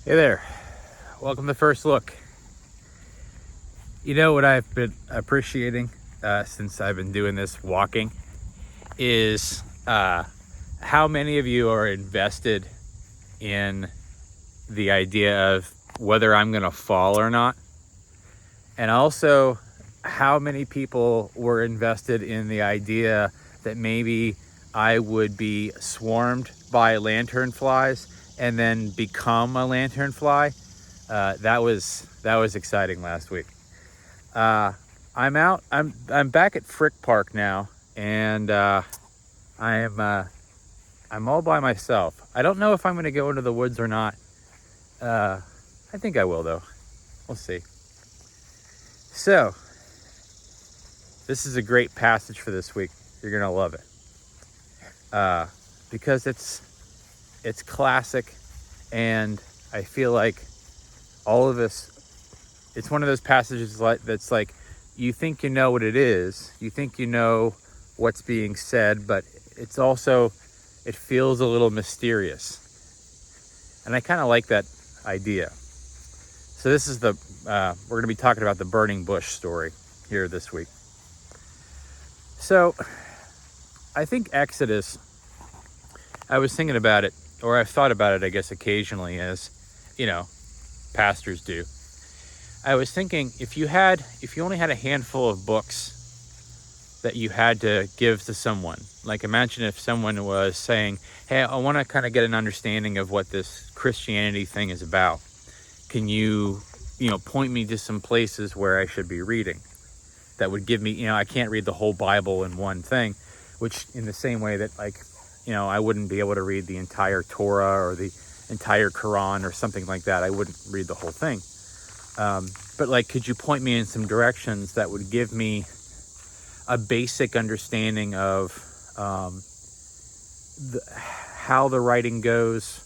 Hey there, welcome to First Look. You know what I've been appreciating since I've been doing this walking is how many of you are invested in the idea of whether I'm going to fall or not, and also how many people were invested in the idea that maybe I would be swarmed by lanternflies and then become a lanternfly. That was exciting last week. I'm out. I'm back at Frick Park now, and I'm all by myself. I don't know if I'm going to go into the woods or not. I think I will though. We'll see. So this is a great passage for this week. You're gonna love it because it's classic, and I feel like all of us. It's one of those passages that's like, you think you know what it is, you think you know what's being said, but it feels a little mysterious. And I kind of like that idea. So this is we're going to be talking about the burning bush story here this week. So I think Exodus, I was thinking about it, or I've thought about it, I guess, occasionally, as, pastors do. I was thinking, if you only had a handful of books that you had to give to someone, like imagine if someone was saying, hey, I want to kind of get an understanding of what this Christianity thing is about. Can you, point me to some places where I should be reading that would give me, I can't read the whole Bible in one thing, which in the same way that I wouldn't be able to read the entire Torah or the entire Quran or something like that. I wouldn't read the whole thing. But could you point me in some directions that would give me a basic understanding of how the writing goes,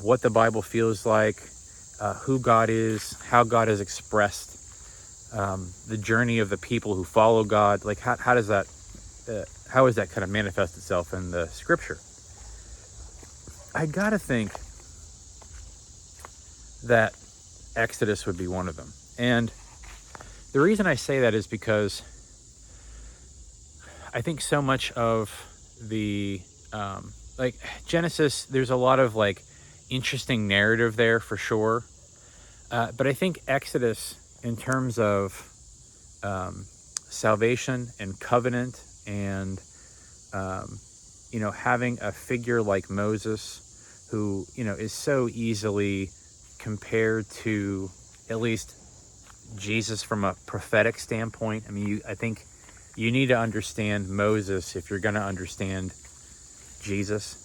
what the Bible feels like, who God is, how God is expressed, the journey of the people who follow God. How is that kind of manifest itself in the Scripture? I gotta think that Exodus would be one of them. And the reason I say that is because I think so much of the Genesis, there's a lot of interesting narrative there for sure, but I think Exodus, in terms of salvation and covenant and having a figure like Moses who is so easily compared to at least Jesus from a prophetic standpoint. I mean, I think you need to understand Moses if you're going to understand Jesus,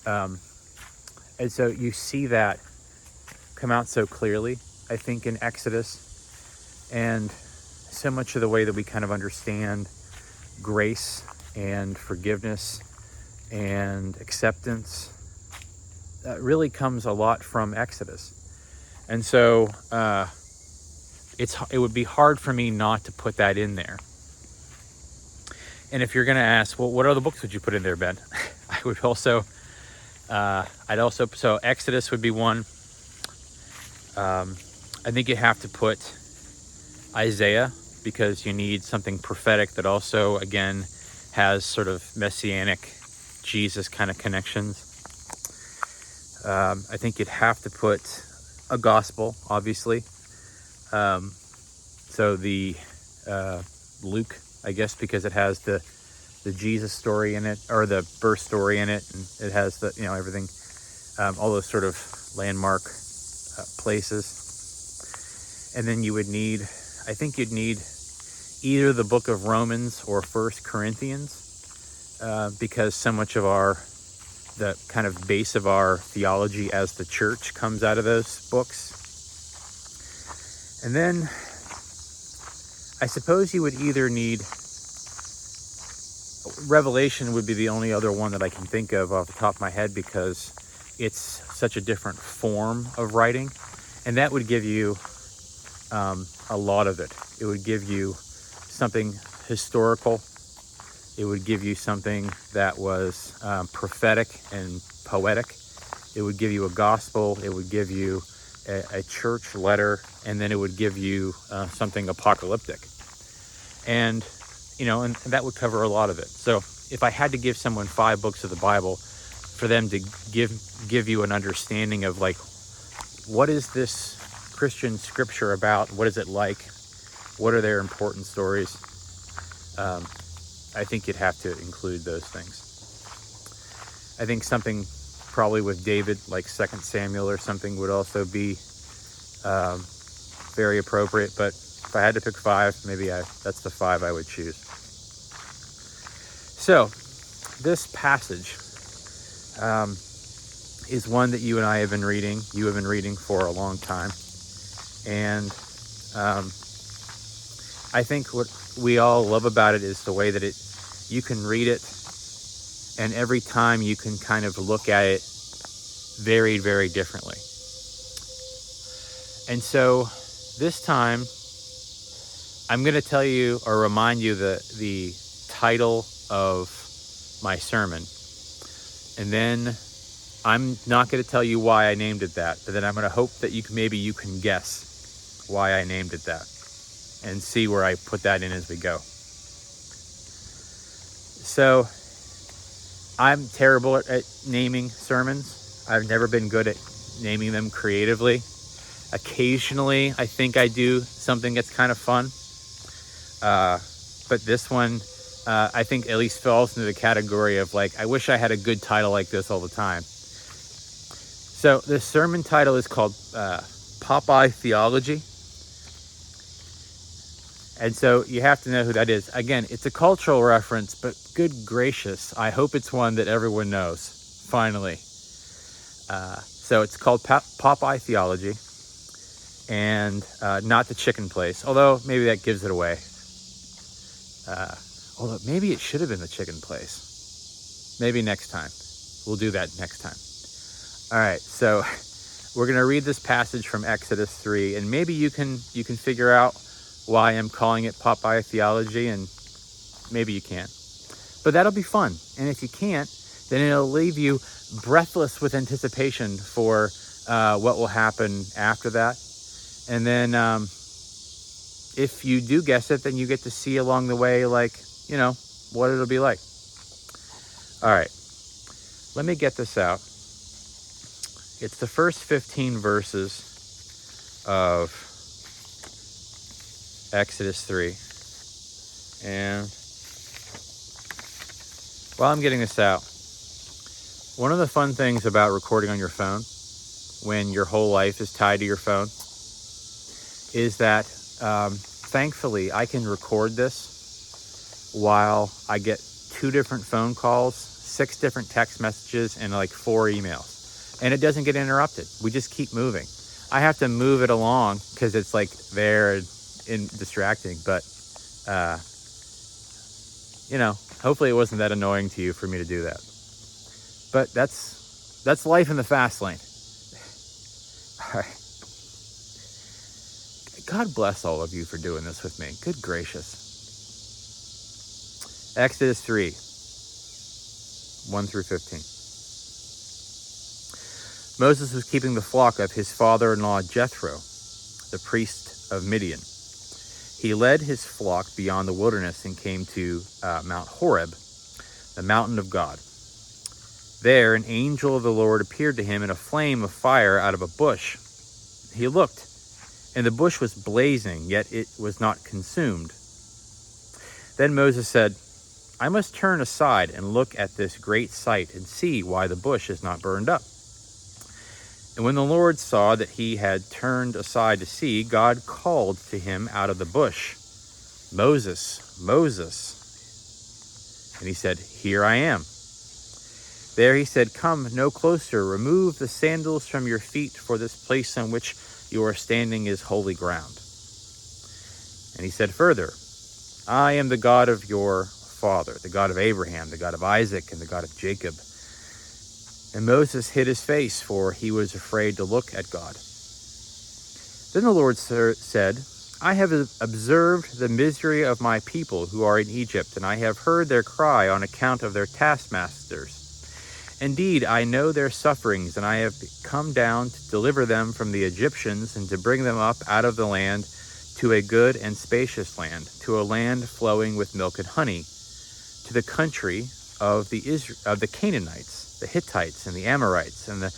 and so you see that come out so clearly, I think, in Exodus, and so much of the way that we kind of understand grace and forgiveness and acceptance really comes a lot from Exodus. And so it would be hard for me not to put that in there. And if you're going to ask, well, what other books would you put in there, Ben? So Exodus would be one. I think you have to put Isaiah, because you need something prophetic that also, again, has sort of messianic Jesus kind of connections. I think you'd have to put a gospel, obviously. So the Luke, I guess, because it has the Jesus story in it, or the birth story in it, and it has the everything, all those sort of landmark places. And then you'd need either the book of Romans or 1 Corinthians, because so much of the kind of base of our theology as the church comes out of those books. And then I suppose you would either need Revelation would be the only other one that I can think of off the top of my head, because it's such a different form of writing, and that would give you a lot of it. It would give you something historical. It would give you something that was prophetic and poetic, It would give you a gospel. It would give you a church letter, and then it would give you something apocalyptic. And, and that would cover a lot of it. So if I had to give someone 5 books of the Bible for them to give you an understanding of, like, what is this Christian scripture about? What is it like? What are their important stories? I think you'd have to include those things. I think something probably with David, like 2 Samuel or something, would also be very appropriate. But if I had to pick 5, maybe that's the 5 I would choose. So this passage is one that you and I have been reading. You have been reading for a long time. And I think what we all love about it is the way that you can read it, and every time you can kind of look at it very, very differently. And so this time, I'm going to tell you or remind you the title of my sermon. And then I'm not going to tell you why I named it that, but then I'm going to hope that maybe you can guess why I named it that, and see where I put that in as we go. So I'm terrible at naming sermons. I've never been good at naming them creatively. Occasionally, I think I do something that's kind of fun. But this one, I think at least falls into the category of, like, I wish I had a good title like this all the time. So the sermon title is called Popeye Theology. And so you have to know who that is. Again, it's a cultural reference, but good gracious, I hope it's one that everyone knows, finally. So it's called Popeye Theology, and not the chicken place, although maybe that gives it away. Although maybe it should have been the chicken place. Maybe next time. We'll do that next time. All right, so we're going to read this passage from Exodus 3, and maybe you can figure out why I'm calling it Popeye Theology, and maybe you can't. But that'll be fun. And if you can't, then it'll leave you breathless with anticipation for what will happen after that. And then if you do guess it, then you get to see along the way, like, what it'll be like. All right, let me get this out. It's the first 15 verses of Exodus 3. And while I'm getting this out, one of the fun things about recording on your phone, when your whole life is tied to your phone, is that thankfully I can record this while I get 2 different phone calls, 6 different text messages, and like 4 emails. And it doesn't get interrupted. We just keep moving. I have to move it along because it's like there and distracting, but hopefully it wasn't that annoying to you for me to do that. But that's life in the fast lane. All right. God bless all of you for doing this with me. Good gracious. Exodus 3, 1 through 15. Moses was keeping the flock of his father-in-law Jethro, the priest of Midian. He led his flock beyond the wilderness and came to Mount Horeb, the mountain of God. There an angel of the Lord appeared to him in a flame of fire out of a bush. He looked, and the bush was blazing, yet it was not consumed. Then Moses said, I must turn aside and look at this great sight and see why the bush is not burned up. And when the Lord saw that he had turned aside to see, God called to him out of the bush, Moses, Moses. And he said, Here I am. There he said, Come no closer, remove the sandals from your feet, for this place on which you are standing is holy ground. And he said further, I am the God of your father, the God of Abraham, the God of Isaac, and the God of Jacob. And Moses hid his face, for he was afraid to look at God. Then the Lord said, I have observed the misery of my people who are in Egypt, and I have heard their cry on account of their taskmasters. Indeed, I know their sufferings, and I have come down to deliver them from the Egyptians and to bring them up out of the land to a good and spacious land, to a land flowing with milk and honey, to the country of the Canaanites, the Hittites, and the Amorites, and the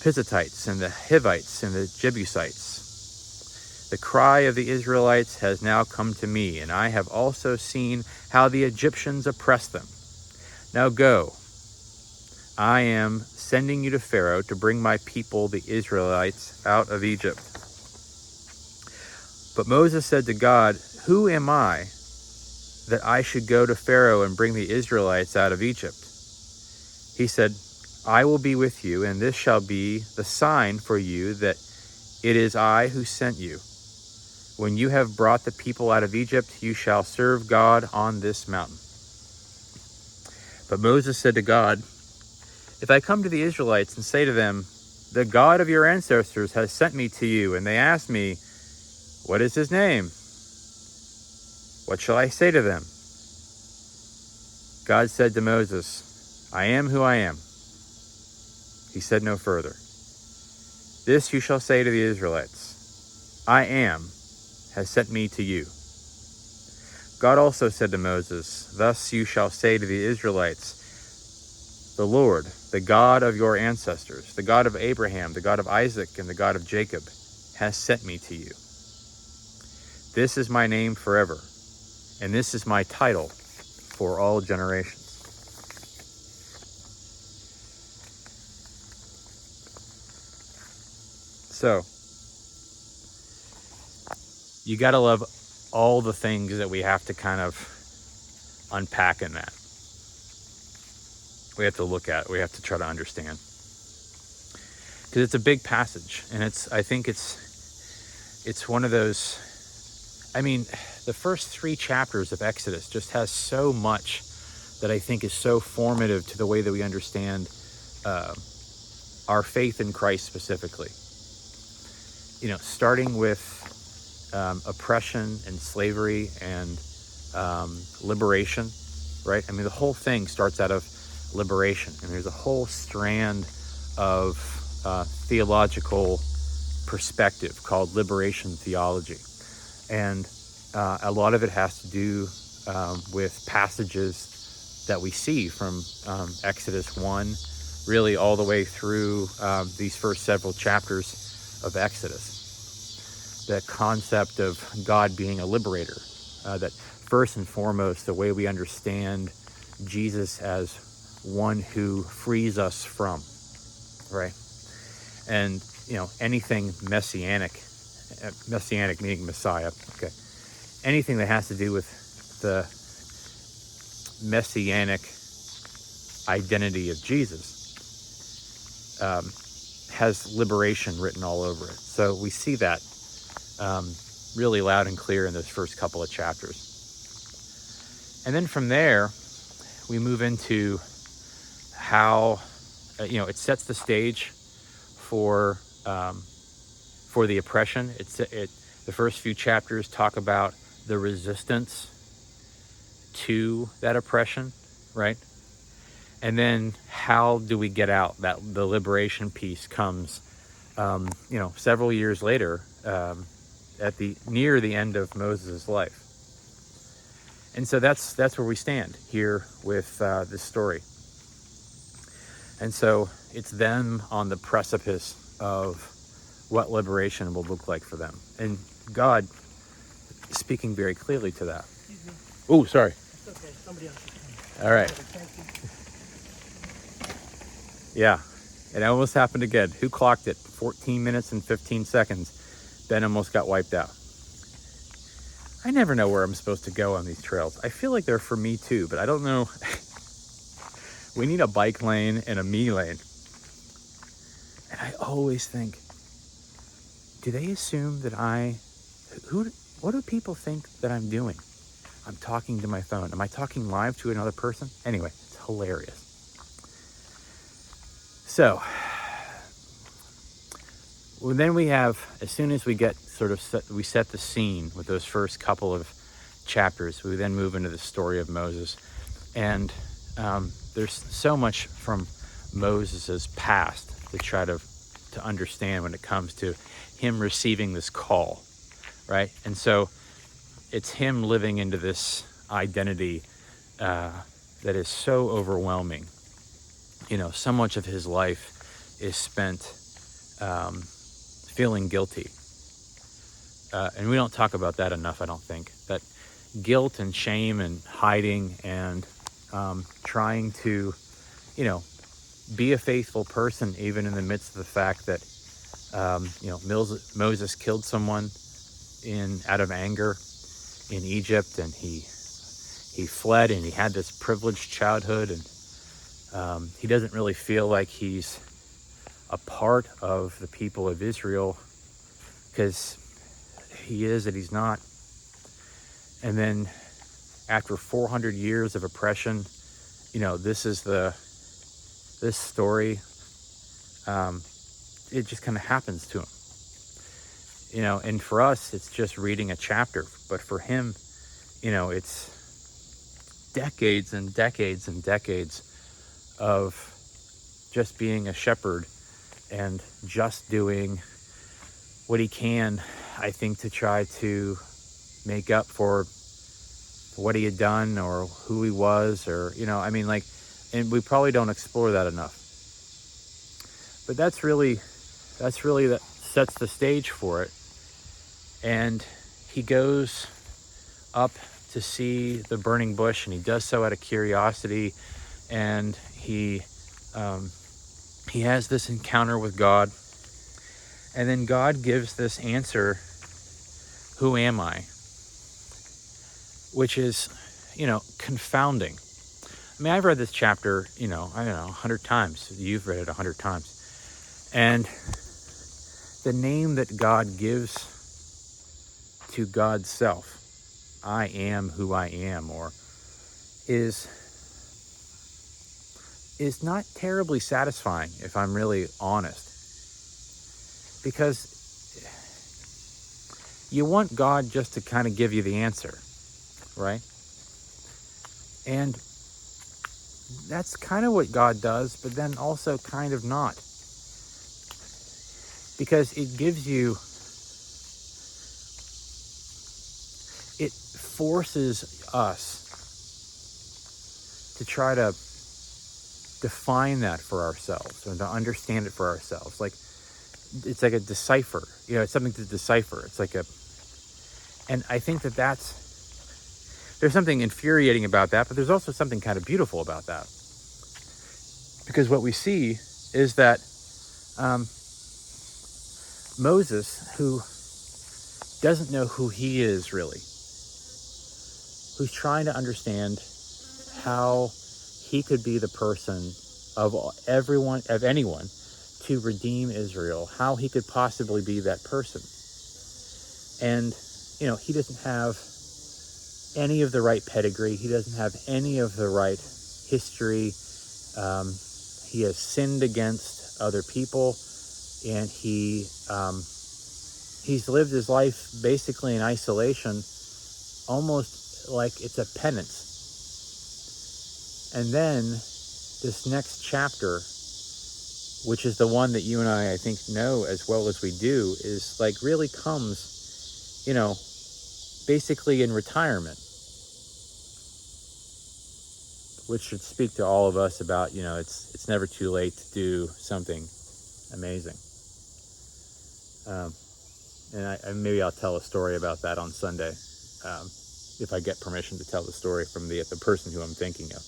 Pizzites, and the Hivites, and the Jebusites. The cry of the Israelites has now come to me, and I have also seen how the Egyptians oppress them. Now go, I am sending you to Pharaoh to bring my people, the Israelites, out of Egypt. But Moses said to God, who am I that I should go to Pharaoh and bring the Israelites out of Egypt? He said, I will be with you, and this shall be the sign for you that it is I who sent you. When you have brought the people out of Egypt, you shall serve God on this mountain. But Moses said to God, if I come to the Israelites and say to them, the God of your ancestors has sent me to you, and they ask me, what is his name? What shall I say to them? God said to Moses, I am who I am. He said no further. This you shall say to the Israelites, I am has sent me to you. God also said to Moses, thus you shall say to the Israelites, the Lord, the God of your ancestors, the God of Abraham, the God of Isaac, and the God of Jacob, has sent me to you. This is my name forever, and this is my title for all generations. So, you got to love all the things that we have to kind of unpack in that. We have to look at it. We have to try to understand. Because it's a big passage, and I think it's one of those, I mean, the first 3 chapters of Exodus just has so much that I think is so formative to the way that we understand our faith in Christ specifically. You know, starting with oppression and slavery and liberation, right? I mean, the whole thing starts out of liberation, and there's a whole strand of theological perspective called liberation theology, and a lot of it has to do with passages that we see from Exodus 1 really all the way through these first several chapters of Exodus. The concept of God being a liberator, that first and foremost, the way we understand Jesus as one who frees us from, right? And, you know, anything messianic meaning Messiah, okay? Anything that has to do with the messianic identity of Jesus has liberation written all over it. So we see that really loud and clear in those first couple of chapters. And then from there, we move into how, it sets the stage for the oppression. The first few chapters talk about the resistance to that oppression, right? And then how do we get out? The liberation piece comes, several years later, near the end of Moses' life. And so that's where we stand here with this story. And so it's them on the precipice of what liberation will look like for them. And God speaking very clearly to that. Oh, sorry. It's okay. Somebody else is coming. All right. Yeah. It almost happened again. Who clocked it? 14 minutes and 15 seconds. Ben almost got wiped out. I never know where I'm supposed to go on these trails. I feel like they're for me too, but I don't know. We need a bike lane and a me lane. And I always think, do they assume that what do people think that I'm doing? I'm talking to my phone. Am I talking live to another person? Anyway, it's hilarious. So, well, then we have, as soon as we get we set the scene with those first couple of chapters, we then move into the story of Moses. And there's so much from Moses' past to try to understand when it comes to him receiving this call, right? And so it's him living into this identity that is so overwhelming. So much of his life is spent feeling guilty. And we don't talk about that enough, I don't think. That guilt and shame and hiding and trying to, be a faithful person even in the midst of the fact that, Moses killed someone out of anger in Egypt, and he fled, and he had this privileged childhood, and he doesn't really feel like he's a part of the people of Israel because he is and he's not. And then after 400 years of oppression, this story, it just kind of happens to him. And for us, it's just reading a chapter. But for him, it's decades and decades and decades of just being a shepherd and just doing what he can, I think, to try to make up for what he had done or who he was, or, and we probably don't explore that enough. But that's really that sets the stage for it. And he goes up to see the burning bush, and he does so out of curiosity, and he has this encounter with God, and then God gives this answer, "Who am I?" Which is, confounding. I mean, I've read this chapter, 100 times. You've read it 100 times. And the name that God gives to God's self, I am who I am, or is not terribly satisfying, if I'm really honest. Because you want God just to kind of give you the answer, right? And that's kind of what God does, but then also kind of not. Because it gives you, it forces us to try to define that for ourselves, or to understand it for ourselves. Like, it's like a decipher, it's something to decipher. It's like and I think there's something infuriating about that, but there's also something kind of beautiful about that. Because what we see is that Moses, who doesn't know who he is really, who's trying to understand how he could be the person of anyone to redeem Israel, how he could possibly be that person. And, he doesn't have any of the right pedigree. He doesn't have any of the right history. He has sinned against other people, and he's lived his life basically in isolation, almost like it's a penance. And then this next chapter, which is the one that you and I think, know as well as we do, is like really comes, basically in retirement, which should speak to all of us about, it's never too late to do something amazing. And maybe I'll tell a story about that on Sunday, if I get permission to tell the story from the person who I'm thinking of.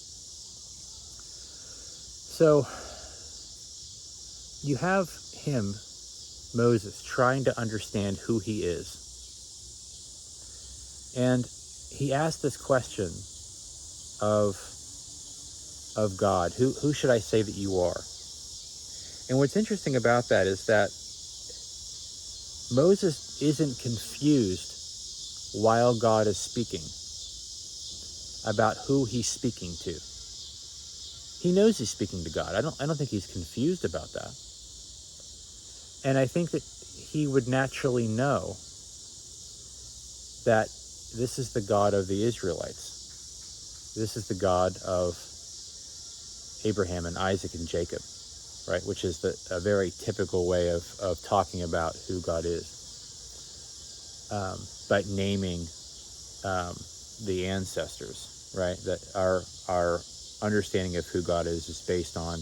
So you have him, Moses, trying to understand who he is. And he asked this question of God, who should I say that you are? And what's interesting about that is that Moses isn't confused while God is speaking about who he's speaking to. He knows he's speaking to God. I don't think he's confused about that. And I think that he would naturally know that this is the God of the Israelites. This is the God of Abraham and Isaac and Jacob. right? Which is a very typical way of talking about who God is. But naming the ancestors, right? That our understanding of who God is based on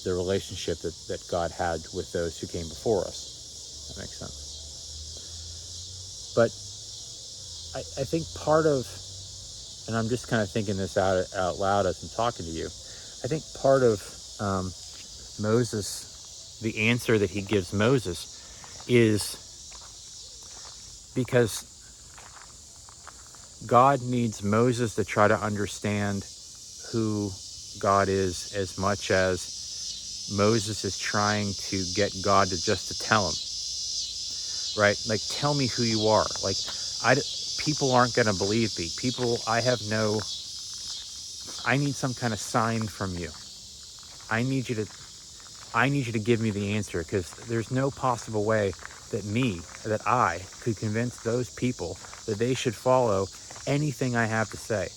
the relationship that God had with those who came before us. That makes sense. But I think part of, and I'm just kind of thinking this out loud as I'm talking to you, I think part of Moses, the answer that he gives Moses, is because God needs Moses to try to understand who God is as much as Moses is trying to get God to tell him, right? Like, tell me who you are. Like, people aren't going to believe me. I need some kind of sign from you. I need you to give me the answer, because there's no possible way that I could convince those people that they should follow anything I have to say.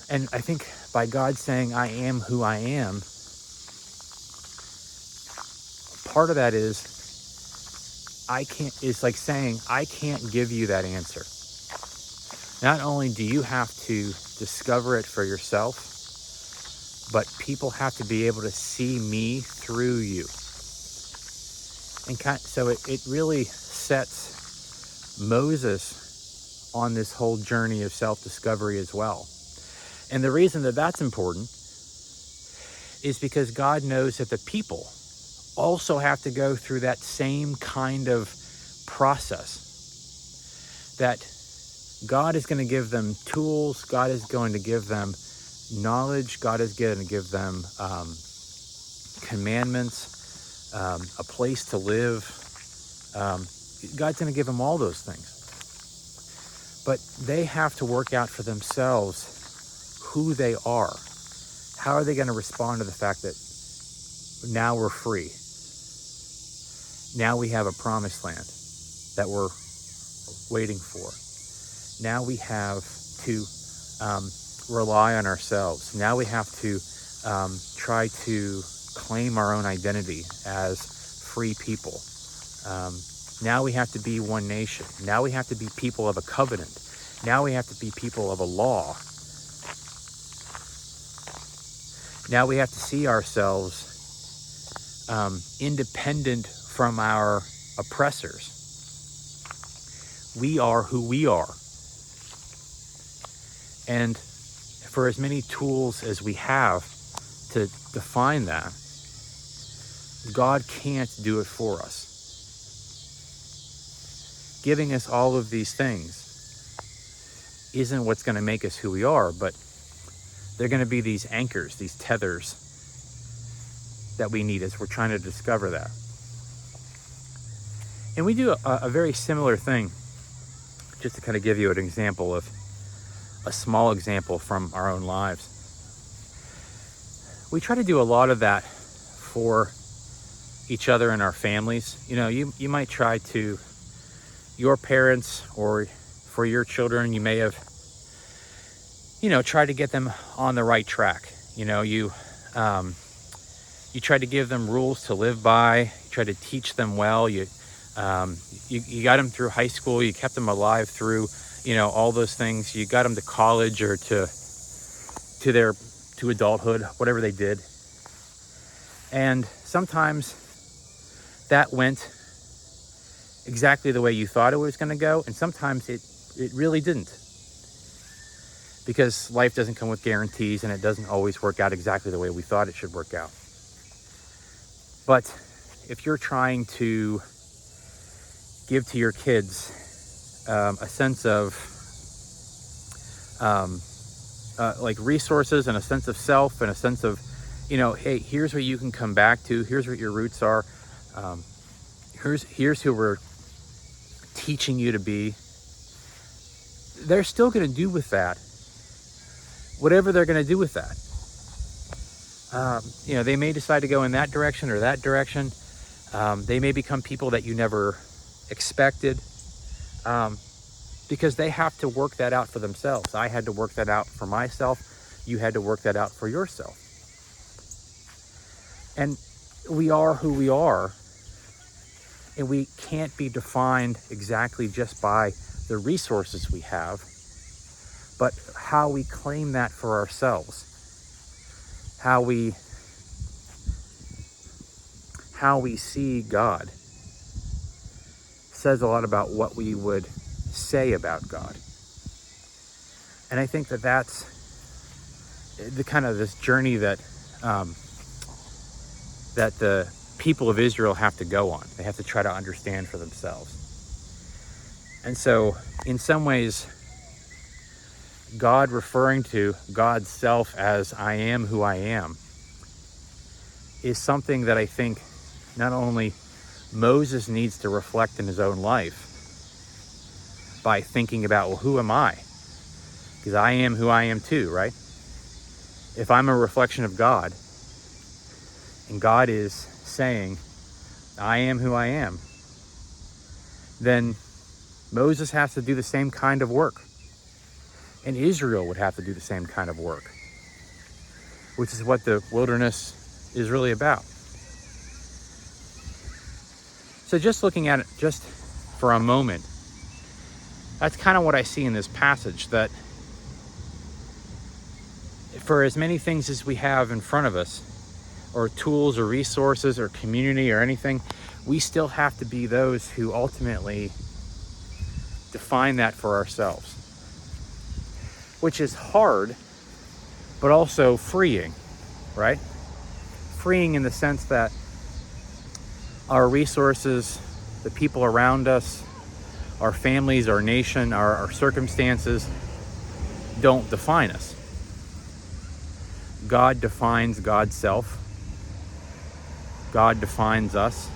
And I think by God saying I am who I am, part of that is like saying I can't give you that answer. Not only do you have to discover it for yourself, but people have to be able to see me through you. And so it really sets Moses on this whole journey of self-discovery as well. And the reason that that's important is because God knows that the people also have to go through that same kind of process. That God is going to give them tools, God is going to give them knowledge, God is going to give them commandments, a place to live. God's going to give them all those things. But they have to work out for themselves who they are. How are they going to respond to the fact that now we're free? Now we have a promised land that we're waiting for. Now we have to rely on ourselves. Now we have to try to claim our own identity as free people. Now we have to be one nation. Now we have to be people of a covenant. Now we have to be people of a law. Now we have to see ourselves independent from our oppressors. We are who we are. And for as many tools as we have to define that, God can't do it for us. Giving us all of these things isn't what's going to make us who we are, but they're going to be these anchors, these tethers that we need as we're trying to discover that. And we do a very similar thing, just to kind of give you an example of a small example from our own lives. We try to do a lot of that for each other and our families. You know, you might try to, your parents or for your children, you may have, tried to get them on the right track. You try to give them rules to live by, you try to teach them well, you got them through high school, you kept them alive through, all those things, you got them to college or to adulthood, whatever they did. And sometimes that went exactly the way you thought it was going to go, and sometimes it really didn't. Because life doesn't come with guarantees, and it doesn't always work out exactly the way we thought it should work out. But if you're trying to give to your kids a sense of like resources and a sense of self and a sense of, hey, here's what you can come back to. Here's what your roots are. Here's who we're teaching you to be. They're still going to do with that whatever they're going to do with that. They may decide to go in that direction or that direction. They may become people that you never expected, because they have to work that out for themselves. I had to work that out for myself. You had to work that out for yourself. And we are who we are, and we can't be defined exactly just by the resources we have, but how we claim that for ourselves, how we see God says a lot about what we would say about God. And I think that that's the kind of this journey that that the people of Israel have to go on. They have to try to understand for themselves. And so, in some ways, God referring to God's self as I am who I am is something that I think not only Moses needs to reflect in his own life by thinking about, well, who am I? Because I am who I am too, right? If I'm a reflection of God, and God is saying, I am who I am, then Moses has to do the same kind of work. And Israel would have to do the same kind of work, which is what the wilderness is really about. So just looking at it just for a moment, that's kind of what I see in this passage, that for as many things as we have in front of us, or tools or resources or community or anything, we still have to be those who ultimately define that for ourselves, which is hard, but also freeing, right? Freeing in the sense that our resources, the people around us, our families, our nation, our circumstances don't define us. God defines God's self. God defines us.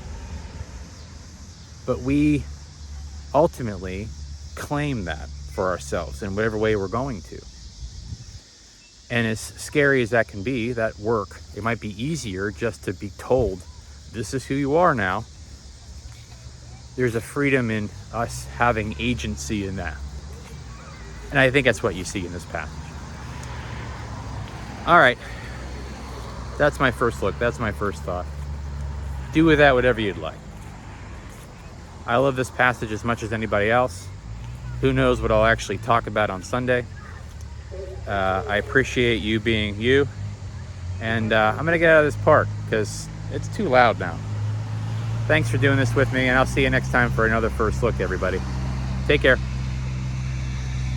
But we ultimately claim that for ourselves in whatever way we're going to. And as scary as that can be, that work, it might be easier just to be told, this is who you are now. There's a freedom in us having agency in that. And I think that's what you see in this passage. All right. That's my first look. That's my first thought. Do with that whatever you'd like. I love this passage as much as anybody else. Who knows what I'll actually talk about on Sunday. I appreciate you being you. And I'm going to get out of this park because it's too loud now. Thanks for doing this with me, and I'll see you next time for another First Look, everybody. Take care.